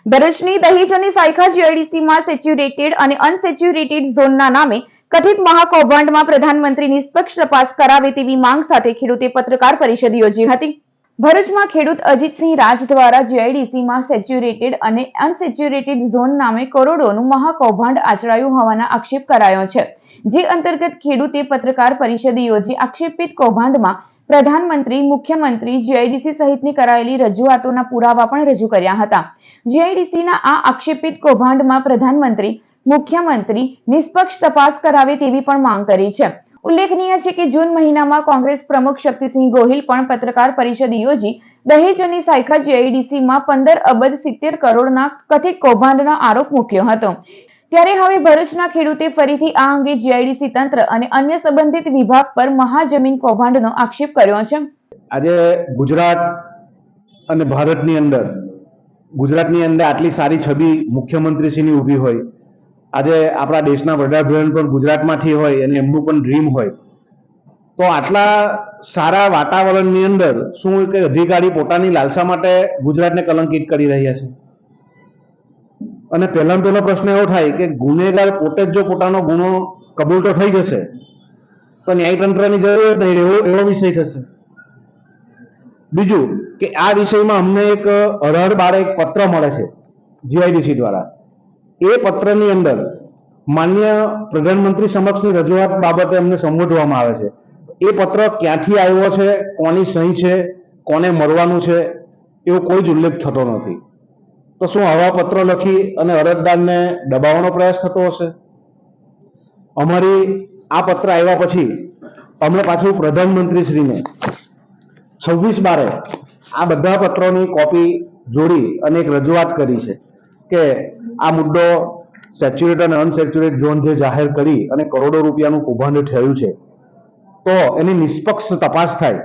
ભરૂચની દહેજની સાયખા જીઆઈડીસીમાં સેચ્યુરેટેડ અને અનસેચ્યુરેટેડ ઝોનના નામે કથિત મહાકૌભાંડમાં પ્રધાનમંત્રી નિષ્પક્ષ તપાસ કરાવે તેવી માંગ સાથે ખેડૂતે પત્રકાર પરિષદ યોજી હતી. ભરૂચમાં ખેડૂત અજીતસિંહ રાજ દ્વારા જીઆઈડીસીમાં સેચ્યુરેટેડ અને અનસેચ્યુરેટેડ ઝોન નામે કરોડોનું મહાકૌભાંડ આચરાયું હોવાના આક્ષેપ કરાયો છે. જે અંતર્ગત ખેડૂતે પત્રકાર પરિષદ યોજી આક્ષેપિત કૌભાંડમાં પ્રધાનમંત્રી, મુખ્યમંત્રી, જીઆઈડીસી સહિતની કરાયેલી રજૂઆતોના પુરાવા પણ રજૂ કર્યા હતા. જીઆઈડીસીના આ આક્ષેપિત કૌભાંડમાં પ્રધાનમંત્રી, મુખ્યમંત્રી નિષ્પક્ષ તપાસ કરાવે તેવી પણ માંગ કરી છે. ઉલ્લેખનીય છે કે જૂન મહિનામાં કોંગ્રેસ પ્રમુખ શક્તિસિંહ ગોહિલ પણ પત્રકાર પરિષદ યોજી દહેજની સાયખા જીઆઈડીસીમાં 15 અબજ 70 કરોડના કથિત કૌભાંડનો આરોપ મૂક્યો હતો. ત્યારે હવે ભરૂચના ખેડૂતે ફરીથી આ અંગે જીઆઈડીસી તંત્ર અને અન્ય સંબંધિત વિભાગ પર મહાજમીન કૌભાંડનો આક્ષેપ કર્યો છે. આજે ગુજરાત અને ભારતની અંદર આટલી સારી છબી મુખ્યમંત્રીશ્રીની ઊભી હોય, આજે આપણા દેશના વડાપ્રધાન પણ ગુજરાતમાંથી હોય અને એમનું પણ ડ્રીમ હોય, તો આટલા સારા વાતાવરણની અંદર શું કે અધિકારી પોતાની લાલસા માટે ગુજરાતને કલંકિત કરી રહ્યા છે? અને પહેલાનો પહેલો પ્રશ્ન એવો થાય કે ગુનેગાર પોતે જ જો પોતાનો ગુનો કબૂલ તો થઈ જશે તો ન્યાયતંત્રની જરૂર નહીં, એવો વિષય થશે. બીજું કે આ વિષયમાં અમને એક અરહર બાર એક પત્ર મળે છે જીઆઈડીસી દ્વારા. એ પત્રની અંદર માન્ય પ્રધાનમંત્રી સમક્ષની રજૂઆત બાબતે અમને સંબોધવામાં આવે છે. એ પત્ર ક્યાંથી આવ્યો છે, કોની સહી છે, કોને મળવાનું છે, એવો કોઈ જ ઉલ્લેખ થતો નથી. તો શું આવા પત્ર લખી અને અરજદારને દબાવવાનો પ્રયાસ થતો હશે? અમારી આ પત્ર આવ્યા પછી અમે પાછું પ્રધાનમંત્રીશ્રીને 26/12 આ બધા પત્રોની કોપી જોડી અને એક રજૂઆત કરી છે કે આ મુદ્દો સેચ્યુરેટેડ અને અનસેચ્યુરેટેડ ઝોન જે જાહેર કરી અને કરોડો રૂપિયાનું કૌભાંડ થયું છે, તો એની નિષ્પક્ષ તપાસ થાય